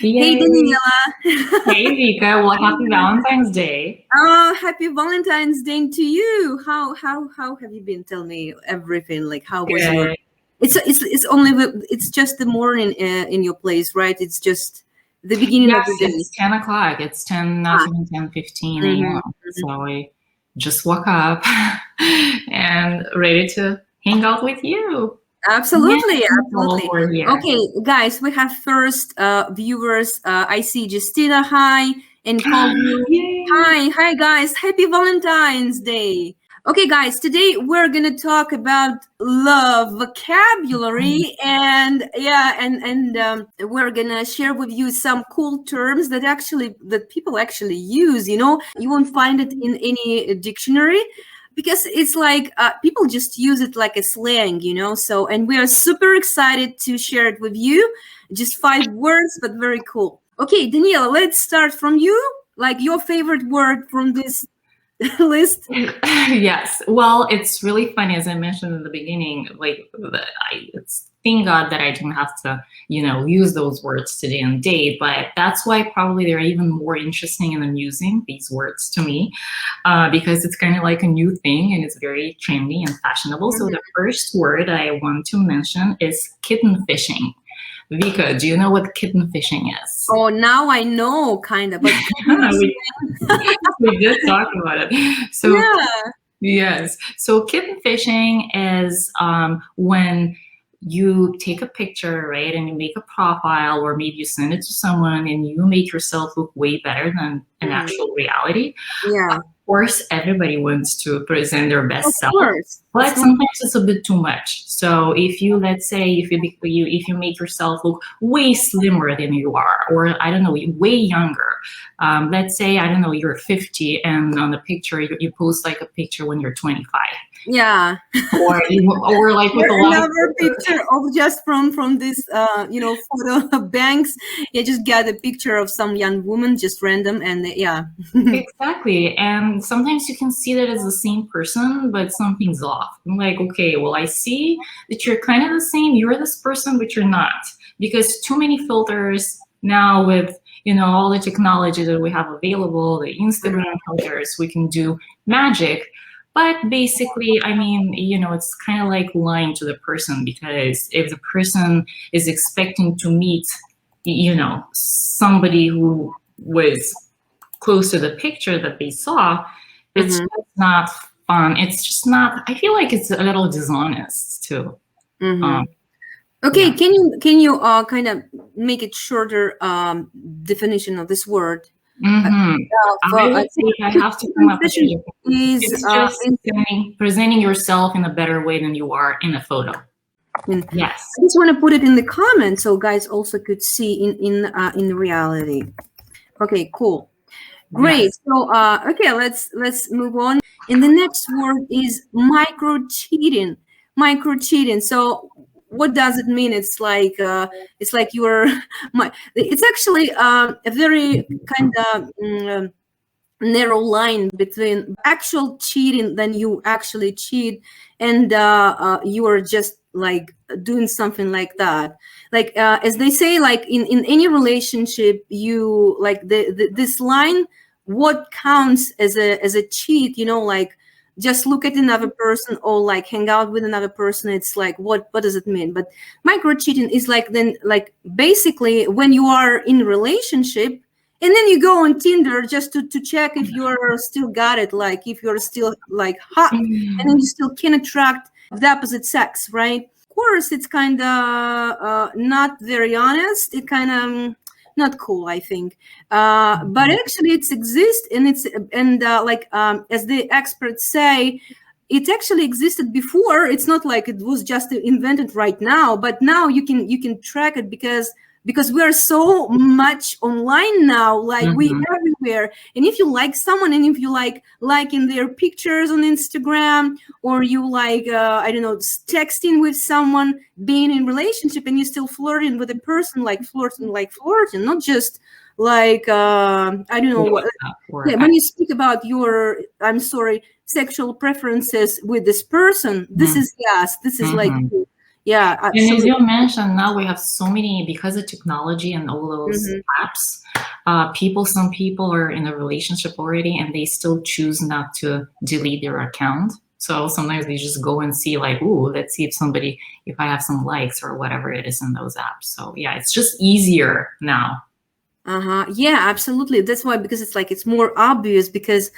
Hey, Yay. Daniela. Hey, Vika. Well, happy Valentine's Day. Oh, happy Valentine's Day to you. How have you been? Tell me everything. Like, how was your? Good. It's just the morning in your place, right? It's just the beginning of Yes, the day. it's 10 o'clock. It's 10, not Ah, even 10:15 mhm, a.m. mhm. So I just woke up and ready to hang out with you. Yeah, Absolutely, all absolutely. for here. Okay, guys, we have first viewers. I see Justina. Hi, and call you. Yay. Hi, guys. Happy Valentine's Day. Okay, guys, today we're gonna talk about love vocabulary, and yeah, and we're gonna share with you some cool terms that people actually use. You won't find it in any dictionary because it's like people just use it like a slang. So, and we are super excited to share it with you. Just 5 words, but very cool. Okay, Daniela, let's start from you. Like your favorite word from this list. Yes. Well, it's really funny, as I mentioned in the beginning, it's thank God that I didn't have to, use those words today and date, but that's why probably they're even more interesting and amusing, these words to me, because it's kind of like a new thing and it's very trendy and fashionable. So the first word I want to mention is kitten fishing. Vika, do you know what kitten fishing is? Oh, now I know, kind of, but we, we did talk about it. So yeah. yes. So kitten fishing is when you take a picture, right, and you make a profile, or maybe you send it to someone and you make yourself look way better than an Mhm. actual reality. Yeah, Of course, everybody wants to present their of best self, course. but It's not. sometimes it's a bit too much. So if you, let's say, if you make yourself look way slimmer than you are, or I don't know, way younger. Let's say, I don't know, you're 50 and on the picture you post like a picture when you're 25, Yeah. or like with a lot of Another picture of just from this photo banks. Yeah, just get a picture of some young woman, just random, and yeah. exactly. And sometimes you can see that it's the same person, but something's off. I'm like, okay, well, I see that you're kind of the same. You're this person, but you're not. Because too many filters now with, all the technology that we have available, the Instagram filters, we can do magic. But basically, I mean, it's kind of like lying to the person, because if the person is expecting to meet, somebody who was close to the picture that they saw, it's Mhm, just not fun. It's just not, I feel like it's a little dishonest too. Um, mhm. Okay, yeah. can you kind of make it shorter definition of this word? Uh, Mm-hmm. I for would say I have to come up with fishing a is it's just presenting yourself in a better way than you are in a photo. Yes. I just want to put it in the comments so guys also could see in reality. Okay, cool. Great. Yes. So okay, let's move on. And the next word is micro cheating. Micro cheating. So what does it mean? It's like you're it's actually a very kind of narrow line between actual cheating than you actually cheat, and you are just like doing something like that, like as they say, like in any relationship, you like this line, what counts as a cheat, like just look at another person or like hang out with another person. It's like what does it mean? But micro cheating is like, then like basically when you are in a relationship and then you go on Tinder just to check if you're still got it, like if you're still like hot, and then you still can attract the opposite sex, right? Of course, it's kind of not very honest. It kind of not cool, I think. But actually, it exists, and as the experts say, it actually existed before. It's not like it was just invented right now, but now you can track it because we are so much online now, like we Mm-hmm. everywhere. And if you like someone, and if you liking their pictures on Instagram, or you like I don't know, texting with someone, being in relationship, and you still flirting with a person, like flirting, not just like I don't know what. Or Yeah, when you speak about your, I'm sorry, sexual preferences with this person, this mm-hmm. is, yes, this is like, Mm-hmm. Yeah, And as absolutely. you mentioned, now we have so many, because of technology and all those apps, some people are in a relationship already and they still choose not to delete their account. So sometimes they just go and see like, ooh, let's see if I have some likes or whatever it is in those apps. So yeah, it's just easier now. Yeah, absolutely. That's why, because it's like it's more obvious, because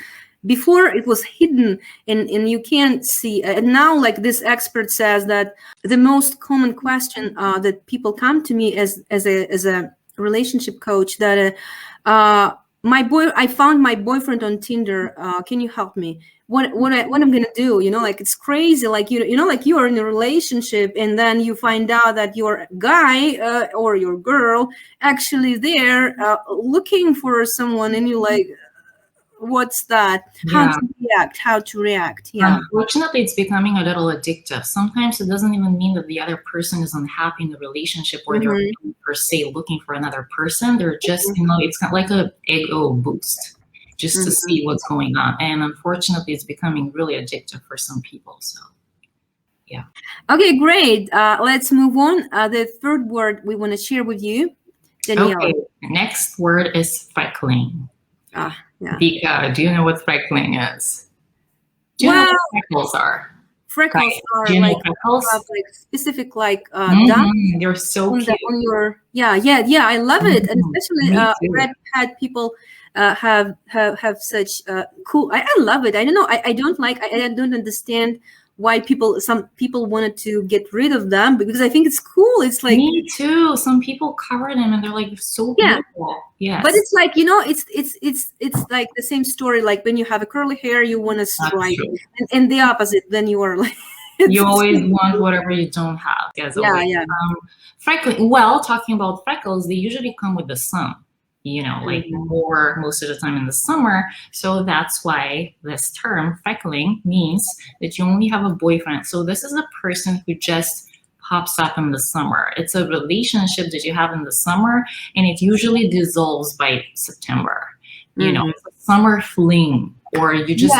before it was hidden and you can't see. And now, like this expert says that the most common question that people come to me as a relationship coach, that I found my boyfriend on Tinder. Can you help me? What I'm gonna do? Like it's crazy. Like like you are in a relationship and then you find out that your guy or your girl actually there looking for someone, and you're like, what's that? Yeah. How to react? Yeah. Unfortunately, it's becoming a little addictive. Sometimes it doesn't even mean that the other person is unhappy in the relationship or they're per se looking for another person. They're just, it's kind of like a ego boost just to see what's going on. And unfortunately, it's becoming really addictive for some people. So, yeah. Okay, great. Let's move on. The third word we want to share with you, Daniela. Okay, next word is freckling. Yeah. Vika, do you know what freckling is? Do you know what freckles are? Freckles are like specific they're so cute. On your I love it, and especially red-hat people have such cool. I love it. I don't know. I don't understand why some people wanted to get rid of them, because I think it's cool. It's like, me too. Some people cover them and they're like so beautiful. Yes. But it's like, it's like the same story. Like when you have a curly hair, you want to stripe, and the opposite, then you are like you always want whatever you don't have. Freckling. Well, talking about freckles, they usually come with the sun. Like more most of the time in the summer. So that's why this term freckling means that you only have a boyfriend. So this is a person who just pops up in the summer. It's a relationship that you have in the summer, and it usually dissolves by September. It's a summer fling, or you just,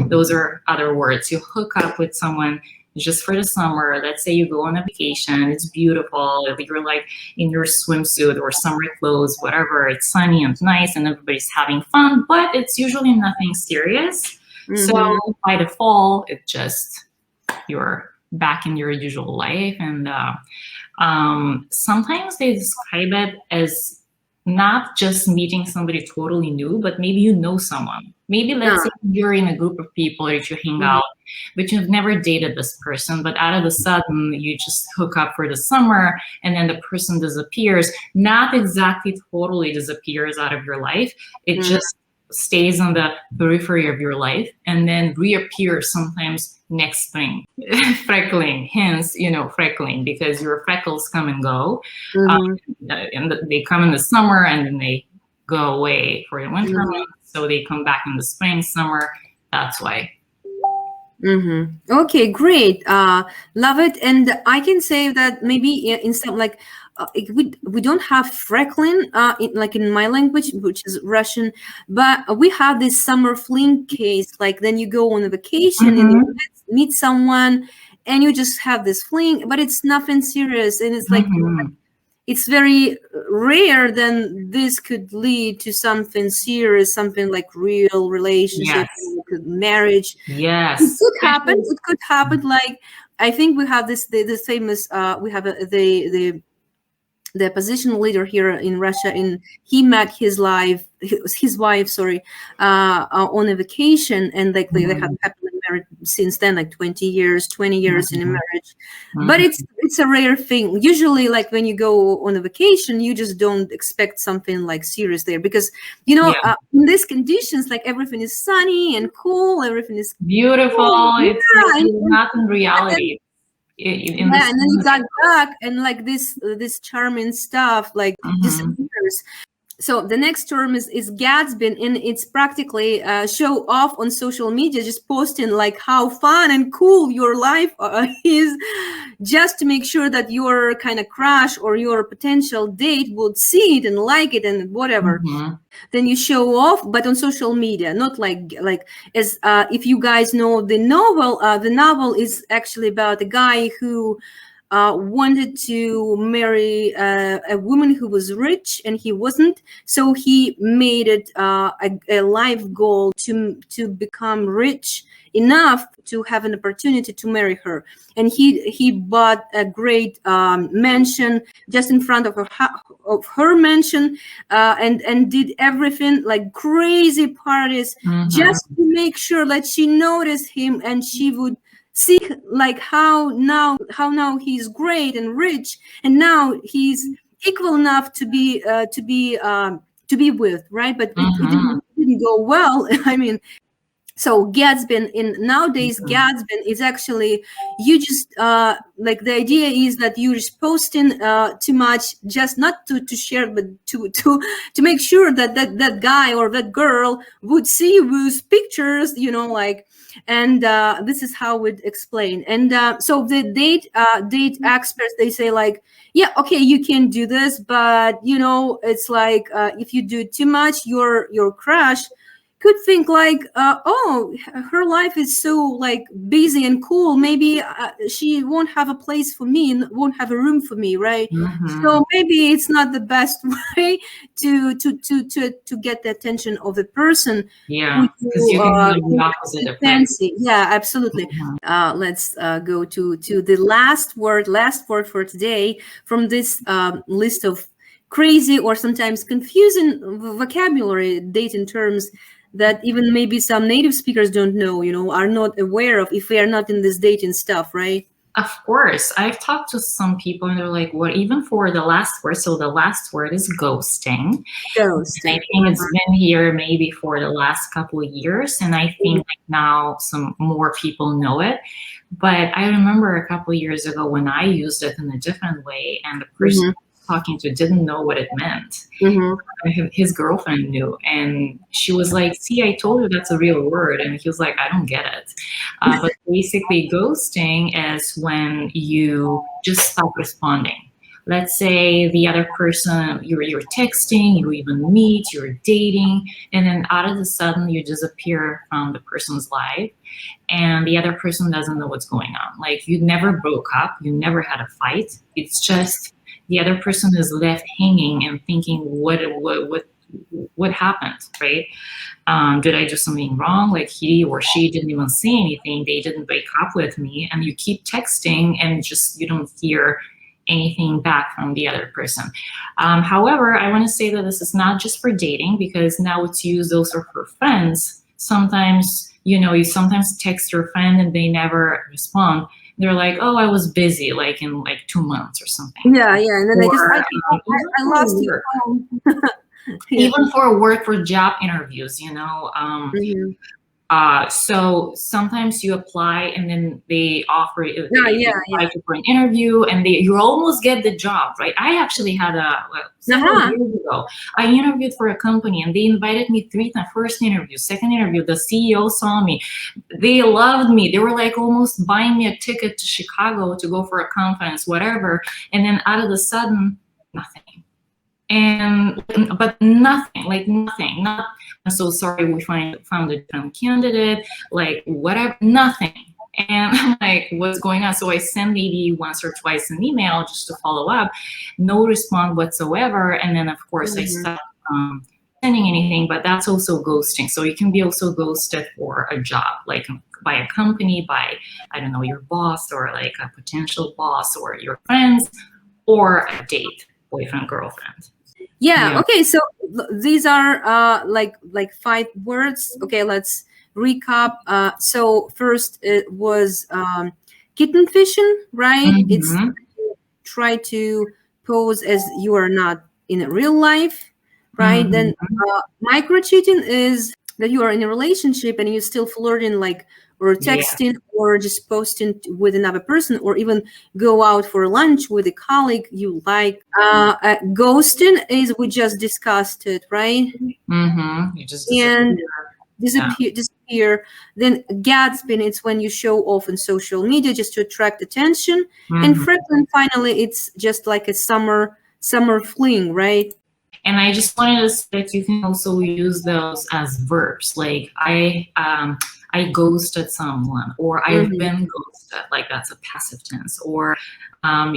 those are other words. You hook up with someone just for the summer. Let's say you go on a vacation, it's beautiful, you're like in your swimsuit or summer clothes, whatever, it's sunny and nice and everybody's having fun, but it's usually nothing serious. So by the fall, it just, you're back in your usual life. And sometimes they describe it as not just meeting somebody totally new, but maybe you know someone. Maybe let's say you're in a group of people or you hang out, but you've never dated this person, but out of the sudden you just hook up for the summer and then the person disappears. Not exactly totally disappears out of your life. It just stays on the periphery of your life and then reappears sometimes next spring. Freckling, hence, freckling, because your freckles come and go. And they come in the summer and then they go away for the winter months. So they come back in the spring, summer. That's why. Okay, great. Love it. And I can say that maybe in some we don't have freckling in my language, which is Russian, but we have this summer fling case. Like then you go on a vacation and you meet someone and you just have this fling, but it's nothing serious, and it's like it's very rare then this could lead to something serious, something like real relationship, marriage. Yes, it could happen. Like I think we have this famous we have the opposition leader here in Russia, and he met his wife, on a vacation, and like they have happily married since then, like 20 years in a marriage. But it's a rare thing. Usually, like when you go on a vacation, you just don't expect something like serious there, because in these conditions, like everything is sunny and cool, everything is beautiful. It's not in reality. And then you got back and like this charming stuff like disappears. So the next term is gatsbying, and it's practically show off on social media, just posting like how fun and cool your life is, just to make sure that your kind of crush or your potential date would see it and like it and whatever. Mm-hmm. Then you show off, but on social media, not like as if you guys know the novel is actually about a guy who wanted to marry a woman who was rich, and he wasn't. So he made it a life goal to become rich enough to have an opportunity to marry her. And he bought a great mansion just in front of her mansion, and did everything like crazy parties, Mm-hmm. just to make sure that she noticed him and she would see like how now he's great and rich, and now he's equal enough to be with, right? But it didn't go well. I mean, so gatsbying in nowadays, gatsbying is actually, you just like, the idea is that you're just posting too much, just not to share, but to make sure that guy or that girl would see those pictures, like. And this is how we'd explain. And so the date experts, they say like, yeah, okay, you can do this, but it's like, if you do too much, your crush could think like, oh, her life is so like busy and cool, maybe she won't have a place for me and won't have a room for me, right? So maybe it's not the best way to get the attention of the person. Yeah, because you can do the opposite effect. Fancy. Yeah, absolutely. Let's go to the last word for today from this list of crazy or sometimes confusing vocabulary, dating terms that even maybe some native speakers don't know, are not aware of if we are not in this dating stuff, right? Of course. I've talked to some people and they're like, what, even for the last word? So the last word is ghosting. Ghosting. I think it's been here maybe for the last couple of years. And I think like now some more people know it. But I remember a couple of years ago when I used it in a different way, and the person talking to didn't know what it meant. His girlfriend knew, and she was like, see, I told you that's a real word. And he was like, I don't get it. But basically ghosting is when you just stop responding. Let's say the other person, you're texting, you even meet, you're dating, and then out of the sudden you disappear from the person's life, and the other person doesn't know what's going on. Like, you never broke up, you never had a fight. It's just the other person is left hanging and thinking, what happened, right? Did I do something wrong? Like, he or she didn't even say anything. They didn't break up with me. And you keep texting and just, you don't hear anything back from the other person. However, I want to say that this is not just for dating, because now it's used also for friends. Sometimes, you sometimes text your friend and they never respond. They're like, oh, I was busy, like in like 2 months or something. Yeah. And then I lost your phone. Even for work, for job interviews, so sometimes you apply and then they offer you for an interview, and you almost get the job, right? I actually had several years ago, I interviewed for a company and they invited me 3 times. First interview, second interview, the CEO saw me. They loved me. They were like almost buying me a ticket to Chicago to go for a conference, whatever. And then out of the sudden, nothing. But nothing, like nothing, not, I'm so sorry, we found a different candidate, like whatever, nothing. And I'm like, what's going on? So I sent maybe once or twice an email just to follow up, no response whatsoever. And then of course I stopped sending anything, but that's also ghosting. So you can be also ghosted for a job, like by a company, by, I don't know, your boss, or like a potential boss, or your friends, or a date, boyfriend, girlfriend. Yeah. Okay. So these are like 5 words. Okay. Let's recap. So first it was kitten-fishing, right? It's try to pose as you are not in real life, right? Then micro cheating is that you are in a relationship and you're still flirting like or Yeah. texting or just posting with another person, or even go out for lunch with a colleague you like. Ghosting is, we just discussed it, right? Mm-hmm. You just And disappear. Yeah. disappear. Then gatsbying, it's when you show off on social media just to attract attention. And Mm-hmm. freckling, finally, it's just like a summer fling, right? And I just wanted to say that you can also use those as verbs. Like I ghosted someone, or I've Mhm. been ghosted. Like that's a passive tense. Or I'm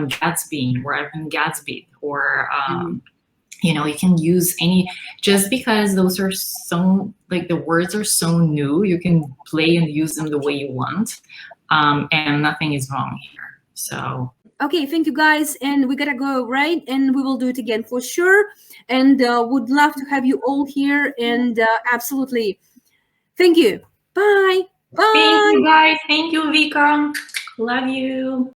Gatsbying, or I've been Gatsbyed, or Mhm. you can use any, just because those are so, like, the words are so new, you can play and use them the way you want, and nothing is wrong here. So Okay, thank you guys, and we gotta go, right? And we will do it again for sure. And would love to have you all here. And absolutely, thank you. Bye. thank Bye. you guys, thank you Vika, love you.